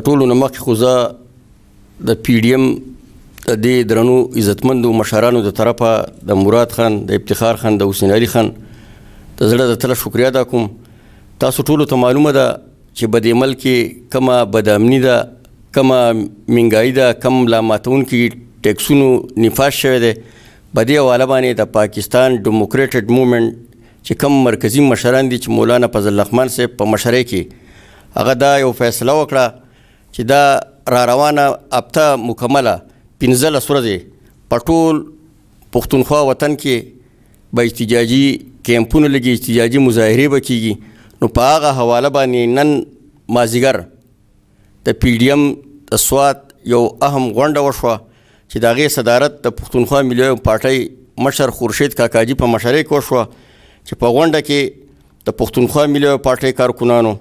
ټولو نه مخکې خو زه د پی ډي ایم د دې درنو عزتمندو مشرانو د طرفه د مراد خان، د افتخار خان، د حسین علي خان د زړه د تله شکریا ادا کوم. تاسو ټولو ته معلومه ده چې په دې ملک کې کومه بدامني ده، کومه مهنګایي ده، کم لا ماتونکي ټیکسونو نفاذ شوی دی. په دې حواله باندې د پاکستان ډیموکریټډ موومنټ چې کوم مرکزي مشران دي چې مولانا فضل الرحمن صاحب په مشرۍ کې هغه دا یو فیصله وکړه چې دا را روانه هفته مکمله 15 ورځې په ټول پښتونخوا وطن کې به احتجاجي کیمپونه لګي، احتجاجي مظاهرې به کېږي. نو په هغه حواله باندې نن مازدیګر د پی ډي ایم د سوات یو اهم غونډه وشوه چې د هغې صدارت د پښتونخوا ملي پارټۍ مشر خورشید کاکاجي په مشرۍ کې وشوه چې په غونډه کې د پښتونخوا ملي پارټۍ کارکنانو،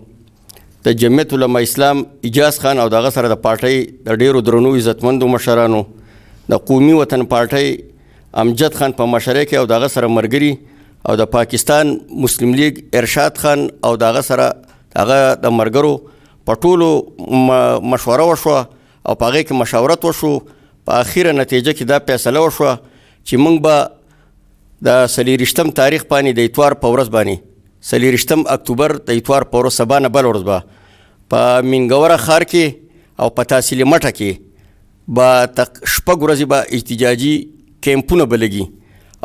د جمعیت علما اسلام اجاز خان او دغه سره د پارټۍ د ډیرو درنو عزتمندو مشرانو، د قومي وطن پارټۍ امجد خان په مشرۍ کې او دغه سره ملګري، او د پاکستان مسلم لیگ ارشاد خان او دغه سره هغه د ملګرو په ټولو مشوره وشوه او په هغې کې مشاورت وشو. په اخیره نتیجه کې دا فیصله وشوه چې موږ به د 24 تاریخ باندې د اتوار په ورځ باندې 24 اکتوبر د اتوار په ورځ سبا نه بل ورځ به په مینګوره ښار کې او په تحصیل مټه کې به شپږ ورځې به احتجاجي کیمپونه به لګي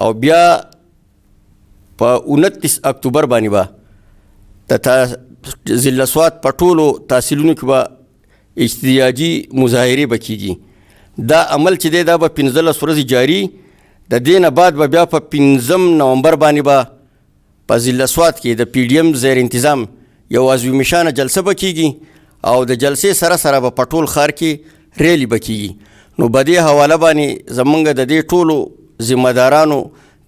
او بیا په 29 اکتوبر باندې به د ضلع سوات په ټولو تحصیلونو کې به احتجاجي مظاهرې به کېږي. دا عمل چې دی دا به 15 ورځې جاري. د دې نه بعد به بیا په 15 نومبر باندې به په ضلع سوات کې د پی ډي ایم زیر انتظام یو عظیمشانه جلسه به کېږي او د جلسې سره سره به په ټول ښار کې ریلي به کېږي. نو په دې حواله باندې زموږ د دې ټولو ذمهدارانو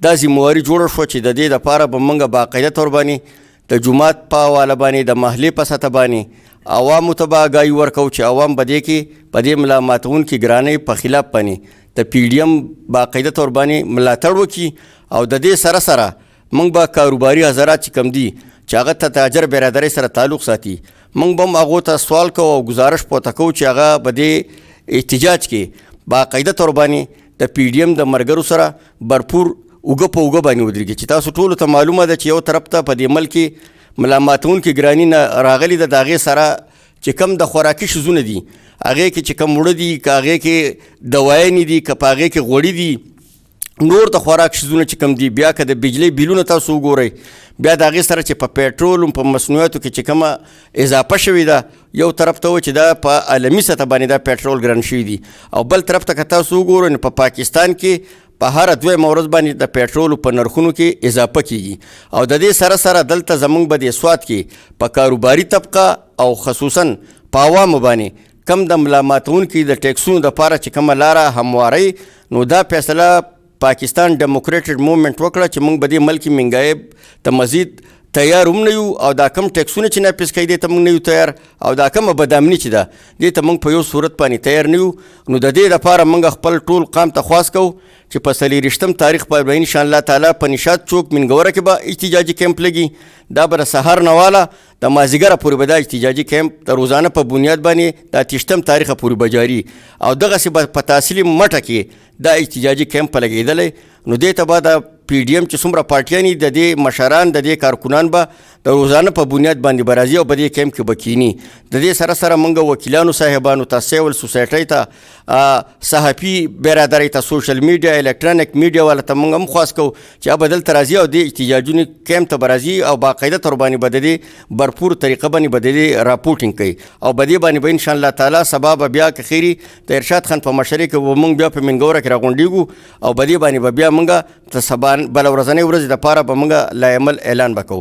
دا ذمهواري جوړه شوه چې د دې دپاره به موږ باقاعده طور باندې د جومات په حواله باندې د محلې په سطح باندې عوامو ته به آګاهي ورکوو چې عوام به دې کې په دې ملا ماتونکي ګرانۍ په خلاف باندې د پی ډي ایم باقاعده طور باندې ملاتړ وکړي. او د دې سره سره موږ به کاروباري حضرات چې کم دي چې هغه ته تاجر برادرۍ سره تعلق ساتي، موږ به هم هغو ته سوال کوو او گزارش پورته کوو چې هغه په دې احتجاج کې باقاعده طور باندې د پی ډي ایم د ملګرو سره بھرپور اوږه په اوږه باندې ودرېږي. چې تاسو ټولو ته معلومه ده چې یو طرف ته په دې ملک کې ملا ماتونکي ګراني نه راغلي ده، د هغې سره چې کم د خوراکي شیزونه دي هغې کې چې کم وړه دي، که هغې کې دوايانې دي، که په هغې کې غوړي دي، نور د خوراک شیزونه چې کم دي، بیا که د بجلی بیلونه تاسو وګورئ، بیا د هغې سره چې په پیټرول په مصنوعاتو کې چې کومه اضافه شوې ده، یو طرف ته و چې دا په عالمي سطح باندې دا پیټرول ګران شوي دي، او بل طرف ته که تاسو وګورئ نو په پاکستان کې په هره دویمه ورځ باندې د پیټرولو په نرخونو کې اضافه کېږي. او د دې سره سره دلته زموږ به د سوات کې په کاروباري طبقه او خصوصا په عوامو باندې کم د ملا ماتونکي د ټیکسونو دپاره چې کومه لاره هموارۍ، نو دا فیصله پاکستان ډیموکریټډ موومنټ وکړه چې موږ به دې ملک مهنګایي ته مزید تیار هم نه یو، او دا کم ټیکسونه چې ناپیس کوي دې ته موږ نه یو تیار، او دا کومه بدامني چې ده دې ته موږ په یو صورت باندې تیار نه یو. نو د دې دپاره موږ خپل ټول قام ته خواست کوو چې په 24 تاریخ باندې انشاءالله تعالی په نشاط چوک منګوره کې به احتجاجي کیمپ لګي. دا به د سهار نه واله د مازدیګره پورې به دا احتجاجي کیمپ د روزانه په بنیاد باندې د 28 تاریخه پورې به جاري، او دغسې به په تحصیلي مټه کې دا احتجاجي کیمپ په لګېدلی. نو دې ته به د پی ډي ایم چې څومره پارټیان دي د دې مشران، د دې کارکنان به د روزانه په بنیاد باندې به راځي او په دې کیمپ کې به کینی. د دې سره سره موږ وکیلانو صاحبانو ته، سیول سوسایټۍ ته، صحافي برادرۍ ته، سوشل میډیا، الکترونیک میډیا والا ته موږ هم خواست کوو چې هغه به دلته راځي او دې احتجاجونو کیمپ ته به راځي او باقاعده طور باندې به د دې بھرپور طریقه باندې به د دې راپورټینګ کوي. او په دې باندې به انشاءالله تعالی سبا به بیا که خیري د ارشاد خان په مشرۍ کې به موږ بیا په منګوره کې راغونډېږو او په دې باندې به بیا موږ د سبا بله ورځنۍ ورځې دپاره به موږ لایحمل اعلان به کوو.